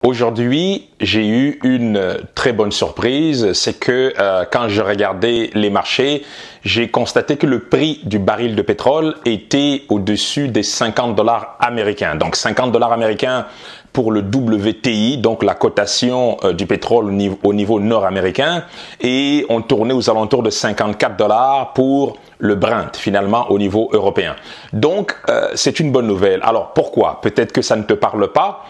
Aujourd'hui, j'ai eu une très bonne surprise, c'est que quand je regardais les marchés, j'ai constaté que le prix du baril de pétrole était au-dessus des 50 $ américains. Donc 50 $ américains pour le WTI, donc la cotation du pétrole au niveau nord-américain, et on tournait aux alentours de 54 $ pour le Brent, finalement, au niveau européen. Donc, c'est une bonne nouvelle. Alors, pourquoi? Peut-être que ça ne te parle pas.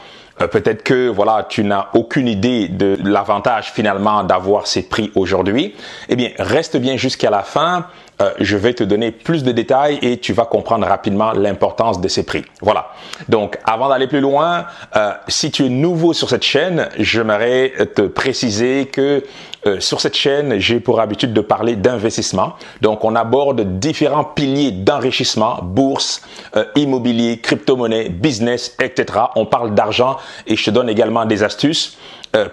Peut-être que voilà, tu n'as aucune idée de l'avantage finalement d'avoir ces prix aujourd'hui. Eh bien, reste bien jusqu'à la fin. Je vais te donner plus de détails et tu vas comprendre rapidement l'importance de ces prix. Voilà. Donc, avant d'aller plus loin, si tu es nouveau sur cette chaîne, j'aimerais te préciser que sur cette chaîne, j'ai pour habitude de parler d'investissement. Donc, on aborde différents piliers d'enrichissement, bourse, immobilier, crypto-monnaie, business, etc. On parle d'argent et je te donne également des astuces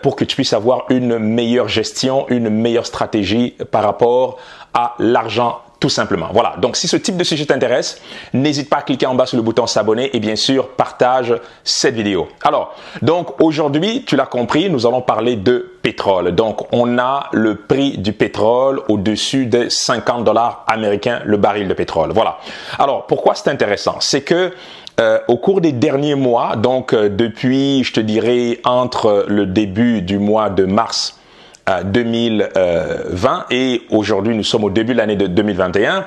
pour que tu puisses avoir une meilleure gestion, une meilleure stratégie par rapport à l'argent tout simplement. Voilà, donc si ce type de sujet t'intéresse, n'hésite pas à cliquer en bas sur le bouton s'abonner et bien sûr, partage cette vidéo. Alors, donc aujourd'hui, tu l'as compris, nous allons parler de pétrole. Donc, on a le prix du pétrole au-dessus de 50 $ américains le baril de pétrole. Voilà. Alors, pourquoi c'est intéressant? C'est que au cours des derniers mois, donc depuis, je te dirais, entre le début du mois de mars 2020 et aujourd'hui nous sommes au début de l'année de 2021,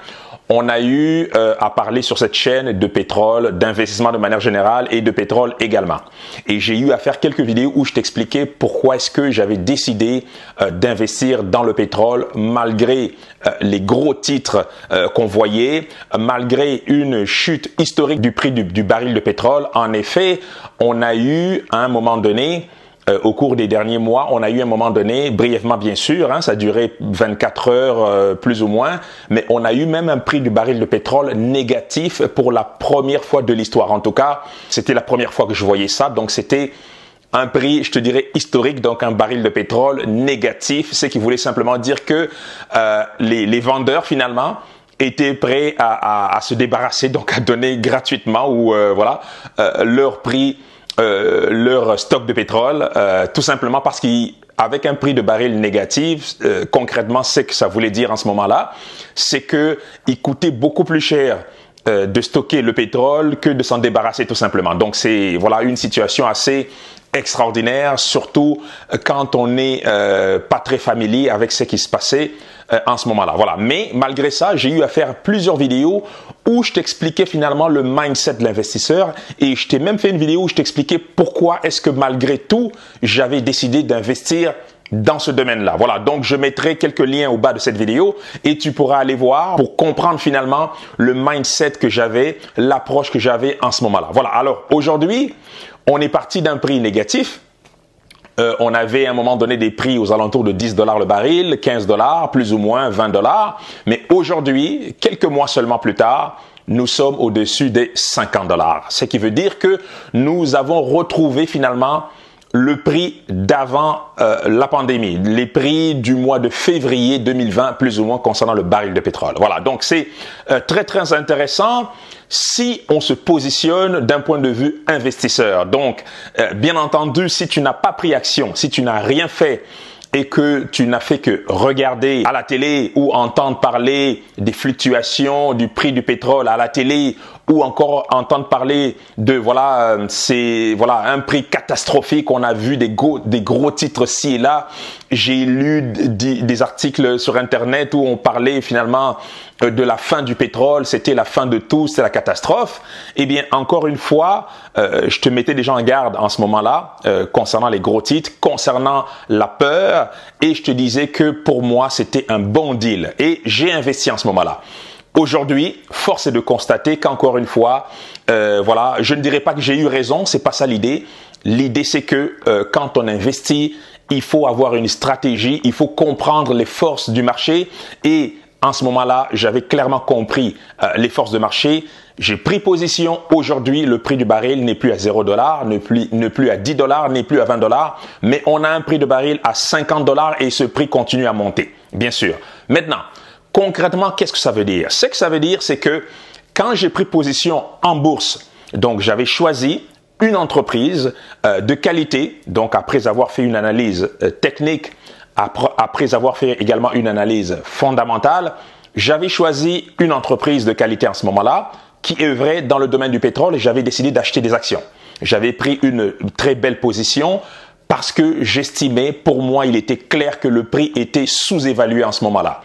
on a eu à parler sur cette chaîne de pétrole, d'investissement de manière générale et de pétrole également. Et j'ai eu à faire quelques vidéos où je t'expliquais pourquoi est-ce que j'avais décidé d'investir dans le pétrole malgré les gros titres qu'on voyait, malgré une chute historique du prix du baril de pétrole. En effet, on a eu à un moment donné au cours des derniers mois, on a eu un moment donné, brièvement bien sûr, ça a duré 24 heures plus ou moins, mais on a eu même un prix du baril de pétrole négatif pour la première fois de l'histoire. En tout cas, c'était la première fois que je voyais ça, donc c'était un prix, je te dirais, historique, donc un baril de pétrole négatif, ce qui voulait simplement dire que les vendeurs finalement étaient prêts à se débarrasser, donc à donner gratuitement ou voilà leur prix, leur stock de pétrole, tout simplement parce qu'avec un prix de baril négatif, concrètement, ce que ça voulait dire en ce moment-là, c'est que il coûtait beaucoup plus cher de stocker le pétrole que de s'en débarrasser tout simplement. Donc c'est voilà une situation assez extraordinaire, surtout quand on n'est pas très familier avec ce qui se passait en ce moment-là. Voilà. Mais malgré ça, j'ai eu à faire plusieurs vidéos où je t'expliquais finalement le mindset de l'investisseur et je t'ai même fait une vidéo où je t'expliquais pourquoi est-ce que malgré tout, j'avais décidé d'investir dans ce domaine-là. Voilà, donc je mettrai quelques liens au bas de cette vidéo et tu pourras aller voir pour comprendre finalement le mindset que j'avais, l'approche que j'avais en ce moment-là. Voilà, alors aujourd'hui, on est parti d'un prix négatif. On avait à un moment donné des prix aux alentours de 10 $ le baril, 15 $, plus ou moins 20 $. Mais aujourd'hui, quelques mois seulement plus tard, nous sommes au-dessus des 50 $. Ce qui veut dire que nous avons retrouvé finalement le prix d'avant la pandémie, les prix du mois de février 2020, plus ou moins concernant le baril de pétrole. Voilà, donc c'est très très intéressant si on se positionne d'un point de vue investisseur. Donc, bien entendu, si tu n'as pas pris action, si tu n'as rien fait, et que tu n'as fait que regarder à la télé ou entendre parler des fluctuations du prix du pétrole à la télé ou encore entendre parler de voilà un prix catastrophique, on a vu des gros titres ci et là. J'ai lu des articles sur internet où on parlait finalement de la fin du pétrole, c'était la fin de tout, c'est la catastrophe. Eh bien, encore une fois, je te mettais déjà en garde en ce moment-là concernant les gros titres, concernant la peur, et je te disais que pour moi, c'était un bon deal. Et j'ai investi en ce moment-là. Aujourd'hui, force est de constater qu'encore une fois, voilà, je ne dirais pas que j'ai eu raison, c'est pas ça l'idée. L'idée, c'est que quand on investit, il faut avoir une stratégie, il faut comprendre les forces du marché et en ce moment-là, j'avais clairement compris les forces de marché. J'ai pris position. Aujourd'hui, le prix du baril n'est plus à 0 $, n'est plus à 10 $, n'est plus à 20 $, mais on a un prix de baril à 50 $ et ce prix continue à monter, bien sûr. Maintenant, concrètement, qu'est-ce que ça veut dire? Ce que ça veut dire, c'est que quand j'ai pris position en bourse, donc j'avais choisi une entreprise de qualité, donc après avoir fait une analyse technique, après avoir fait également une analyse fondamentale, j'avais choisi une entreprise de qualité en ce moment-là qui œuvrait dans le domaine du pétrole et j'avais décidé d'acheter des actions. J'avais pris une très belle position parce que j'estimais, pour moi, il était clair que le prix était sous-évalué en ce moment-là.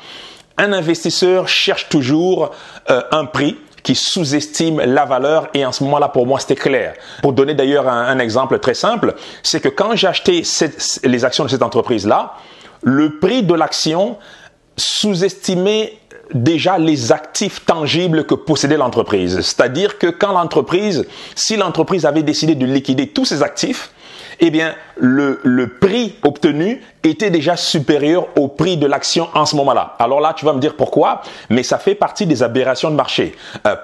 Un investisseur cherche toujours un prix qui sous-estime la valeur et en ce moment-là, pour moi, c'était clair. Pour donner d'ailleurs un exemple très simple, c'est que quand j'ai acheté les actions de cette entreprise-là, le prix de l'action sous-estimait déjà les actifs tangibles que possédait l'entreprise. C'est-à-dire que quand si l'entreprise avait décidé de liquider tous ses actifs, eh bien, le prix obtenu était déjà supérieur au prix de l'action en ce moment-là. Alors là, tu vas me dire pourquoi, mais ça fait partie des aberrations de marché.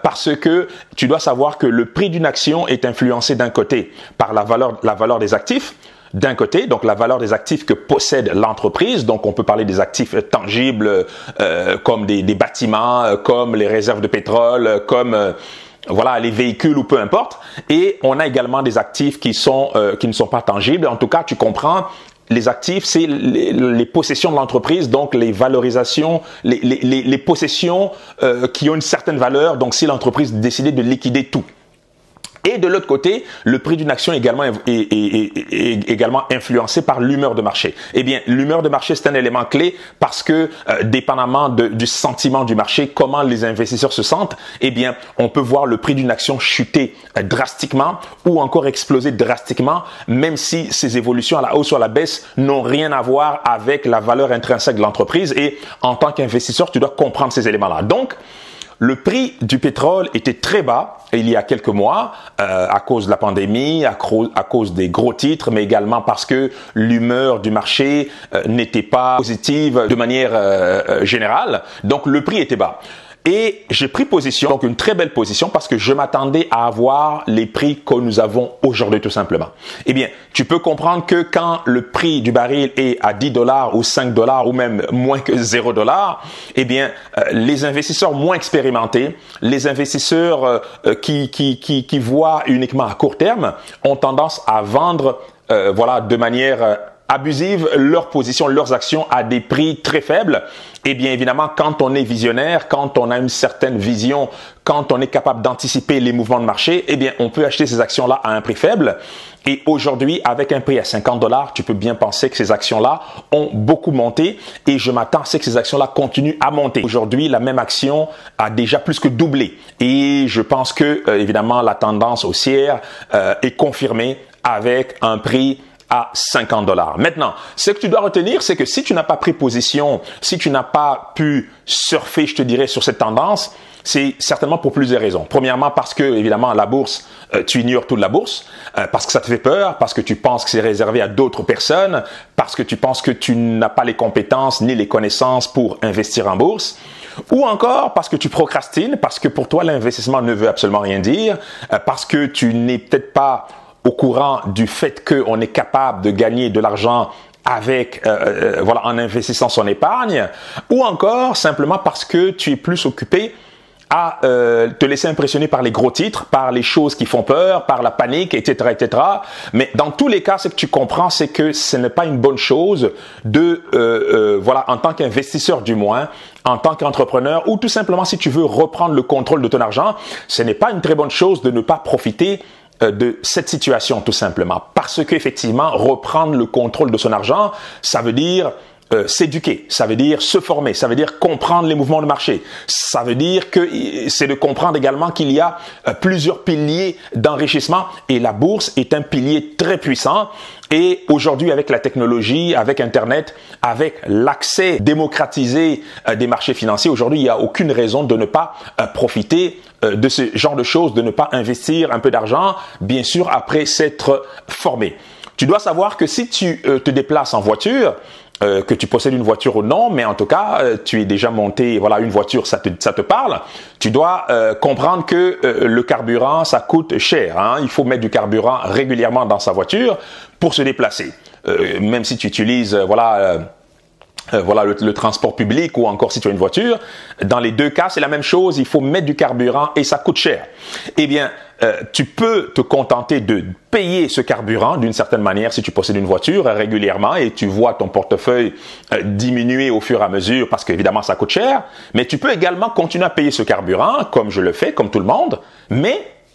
Parce que tu dois savoir que le prix d'une action est influencé d'un côté par la valeur des actifs, d'un côté, donc la valeur des actifs que possède l'entreprise, donc on peut parler des actifs tangibles comme des bâtiments, comme les réserves de pétrole, comme voilà, les véhicules ou peu importe. Et on a également des actifs qui ne sont pas tangibles. En tout cas, tu comprends, les actifs, c'est les possessions de l'entreprise, donc les valorisations, les possessions qui ont une certaine valeur. Donc, si l'entreprise décidait de liquider tout. Et de l'autre côté, le prix d'une action est également influencé par l'humeur de marché. Eh bien, l'humeur de marché, c'est un élément clé parce que, dépendamment du sentiment du marché, comment les investisseurs se sentent, eh bien, on peut voir le prix d'une action chuter drastiquement ou encore exploser drastiquement, même si ces évolutions à la hausse ou à la baisse n'ont rien à voir avec la valeur intrinsèque de l'entreprise. Et en tant qu'investisseur, tu dois comprendre ces éléments-là. Donc, le prix du pétrole était très bas il y a quelques mois à cause de la pandémie, à cause des gros titres, mais également parce que l'humeur du marché n'était pas positive de manière générale. Donc le prix était bas. Et j'ai pris position, donc une très belle position, parce que je m'attendais à avoir les prix que nous avons aujourd'hui tout simplement. Eh bien, tu peux comprendre que quand le prix du baril est à 10 $ ou 5 $ ou même moins que 0 $, eh bien, les investisseurs moins expérimentés, les investisseurs qui voient uniquement à court terme, ont tendance à vendre voilà, de manière abusive leurs positions, leurs actions à des prix très faibles. Et bien évidemment, quand on est visionnaire, quand on a une certaine vision, quand on est capable d'anticiper les mouvements de marché, eh bien on peut acheter ces actions-là à un prix faible. Et aujourd'hui, avec un prix à 50 $, tu peux bien penser que ces actions-là ont beaucoup monté et je m'attends à ce que ces actions-là continuent à monter. Aujourd'hui, la même action a déjà plus que doublé et je pense que évidemment la tendance haussière est confirmée avec un prix à 50 $. Maintenant, ce que tu dois retenir, c'est que si tu n'as pas pris position, si tu n'as pas pu surfer, je te dirais, sur cette tendance, c'est certainement pour plusieurs raisons. Premièrement, parce que, évidemment, la bourse, tu ignores tout de la bourse, parce que ça te fait peur, parce que tu penses que c'est réservé à d'autres personnes, parce que tu penses que tu n'as pas les compétences ni les connaissances pour investir en bourse, ou encore parce que tu procrastines, parce que pour toi, l'investissement ne veut absolument rien dire, parce que tu n'es peut-être pas au courant du fait qu'on est capable de gagner de l'argent avec, voilà, en investissant son épargne, ou encore simplement parce que tu es plus occupé à te laisser impressionner par les gros titres, par les choses qui font peur, par la panique, etc., etc. Mais dans tous les cas, ce que tu comprends, c'est que ce n'est pas une bonne chose de, voilà, en tant qu'investisseur du moins, en tant qu'entrepreneur, ou tout simplement si tu veux reprendre le contrôle de ton argent, ce n'est pas une très bonne chose de ne pas profiter de cette situation tout simplement. Parce qu'effectivement, reprendre le contrôle de son argent, ça veut dire s'éduquer, ça veut dire se former, ça veut dire comprendre les mouvements de marché. Ça veut dire que c'est de comprendre également qu'il y a plusieurs piliers d'enrichissement et la bourse est un pilier très puissant. Et aujourd'hui, avec la technologie, avec Internet, avec l'accès démocratisé des marchés financiers, aujourd'hui, il n'y a aucune raison de ne pas profiter de ce genre de choses, de ne pas investir un peu d'argent, bien sûr, après s'être formé. Tu dois savoir que si tu te déplaces en voiture, que tu possèdes une voiture ou non, mais en tout cas, tu es déjà monté, voilà, une voiture, ça te parle. Tu dois comprendre que le carburant, ça coûte cher. Hein. Il faut mettre du carburant régulièrement dans sa voiture pour se déplacer. Même si tu utilises, voilà, voilà, le transport public ou encore si tu as une voiture, dans les deux cas, c'est la même chose, il faut mettre du carburant et ça coûte cher. Eh bien, tu peux te contenter de payer ce carburant d'une certaine manière si tu possèdes une voiture régulièrement et tu vois ton portefeuille diminuer au fur et à mesure parce qu'évidemment ça coûte cher, mais tu peux également continuer à payer ce carburant comme je le fais, comme tout le monde,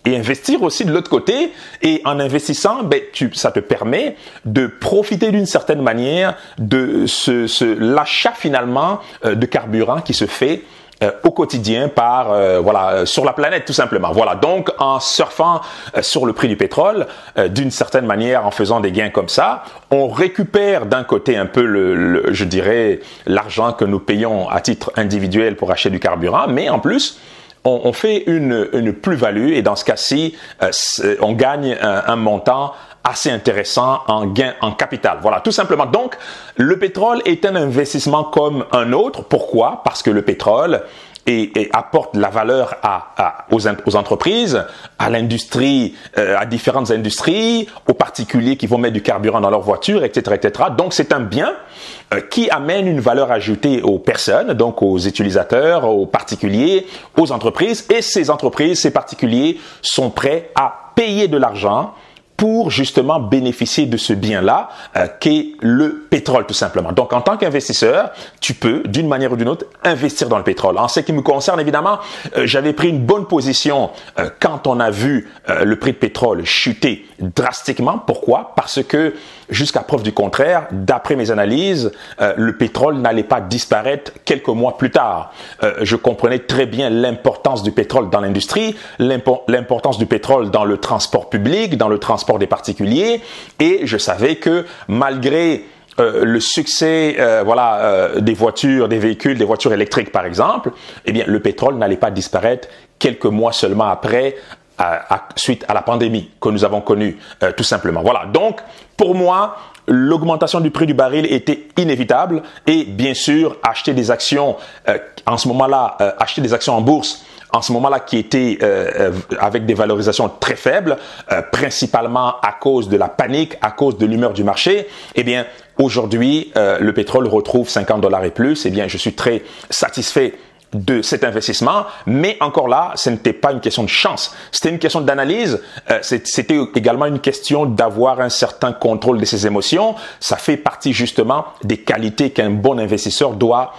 et investir aussi de l'autre côté. Et en investissant, ça te permet de profiter d'une certaine manière de l'achat finalement de carburant qui se fait au quotidien par sur la planète tout simplement. Voilà, donc en surfant sur le prix du pétrole, d'une certaine manière, en faisant des gains comme ça, on récupère d'un côté un peu je dirais l'argent que nous payons à titre individuel pour acheter du carburant, mais en plus on fait une plus-value et dans ce cas-ci, on gagne un montant assez intéressant en gain en capital. Voilà, tout simplement. Donc, le pétrole est un investissement comme un autre. Pourquoi? Parce que le pétrole apporte la valeur aux entreprises, à l'industrie, à différentes industries, aux particuliers qui vont mettre du carburant dans leur voiture, etc., etc. Donc, c'est un bien qui amène une valeur ajoutée aux personnes, donc aux utilisateurs, aux particuliers, aux entreprises. Et ces entreprises, ces particuliers sont prêts à payer de l'argent pour justement bénéficier de ce bien-là qu'est le pétrole tout simplement. Donc en tant qu'investisseur, tu peux d'une manière ou d'une autre investir dans le pétrole. En ce qui me concerne évidemment, j'avais pris une bonne position quand on a vu le prix de pétrole chuter drastiquement. Pourquoi? Parce que jusqu'à preuve du contraire, d'après mes analyses, le pétrole n'allait pas disparaître quelques mois plus tard. Je comprenais très bien l'importance du pétrole dans l'industrie, l'importance du pétrole dans le transport public, dans le transport des particuliers, et je savais que malgré le succès des voitures, des véhicules, des voitures électriques par exemple, eh bien le pétrole n'allait pas disparaître quelques mois seulement après, suite à la pandémie que nous avons connue tout simplement. Voilà, donc pour moi, l'augmentation du prix du baril était inévitable et bien sûr, acheter des actions en ce moment-là, acheter des actions en bourse en ce moment-là qui étaient avec des valorisations très faibles, principalement à cause de la panique, à cause de l'humeur du marché, eh bien aujourd'hui, le pétrole retrouve $50 et plus, eh bien je suis très satisfait de cet investissement, mais encore là, ce n'était pas une question de chance, c'était une question d'analyse, c'était également une question d'avoir un certain contrôle de ses émotions. Ça fait partie justement des qualités qu'un bon investisseur doit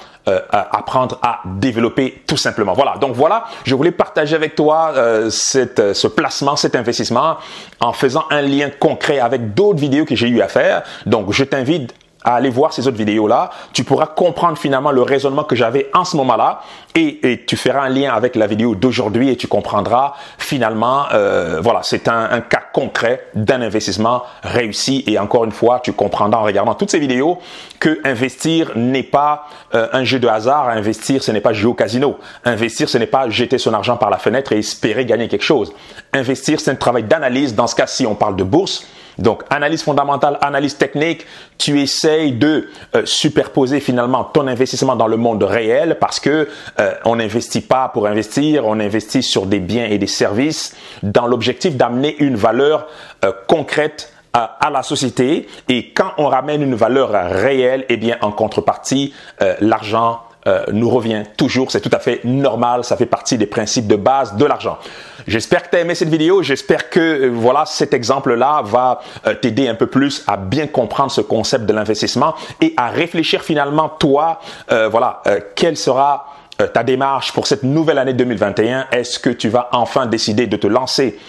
apprendre à développer tout simplement. Voilà, donc voilà, je voulais partager avec toi ce placement, cet investissement en faisant un lien concret avec d'autres vidéos que j'ai eu à faire. Donc je t'invite à aller voir ces autres vidéos-là, tu pourras comprendre finalement le raisonnement que j'avais en ce moment-là et tu feras un lien avec la vidéo d'aujourd'hui et tu comprendras finalement, voilà, c'est un cas concret d'un investissement réussi et encore une fois, tu comprendras en regardant toutes ces vidéos que investir n'est pas un jeu de hasard, investir ce n'est pas jouer au casino, investir ce n'est pas jeter son argent par la fenêtre et espérer gagner quelque chose. Investir c'est un travail d'analyse, dans ce cas-ci on parle de bourse. Donc, analyse fondamentale, analyse technique, tu essayes de superposer finalement ton investissement dans le monde réel parce que on n'investit pas pour investir, on investit sur des biens et des services dans l'objectif d'amener une valeur concrète à la société et quand on ramène une valeur réelle, eh bien en contrepartie, l'argent nous revient toujours, c'est tout à fait normal, ça fait partie des principes de base de l'argent. J'espère que tu as aimé cette vidéo, j'espère que voilà cet exemple-là va t'aider un peu plus à bien comprendre ce concept de l'investissement et à réfléchir finalement toi, quelle sera ta démarche pour cette nouvelle année 2021. Est-ce que tu vas enfin décider de te lancer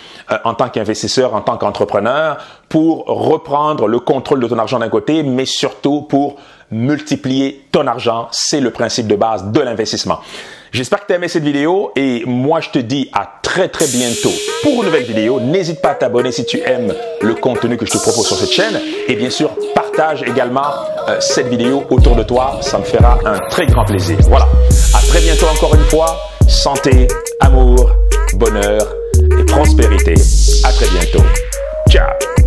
en tant qu'investisseur, en tant qu'entrepreneur pour reprendre le contrôle de ton argent d'un côté, mais surtout pour multiplier ton argent? C'est le principe de base de l'investissement. J'espère que tu as aimé cette vidéo et moi je te dis à très bientôt pour une nouvelle vidéo. N'hésite pas à t'abonner si tu aimes le contenu que je te propose sur cette chaîne et bien sûr partage également cette vidéo autour de toi, ça me fera un très grand plaisir. Voilà, à très bientôt encore une fois, santé, amour, bonheur et prospérité. À très bientôt. Ciao.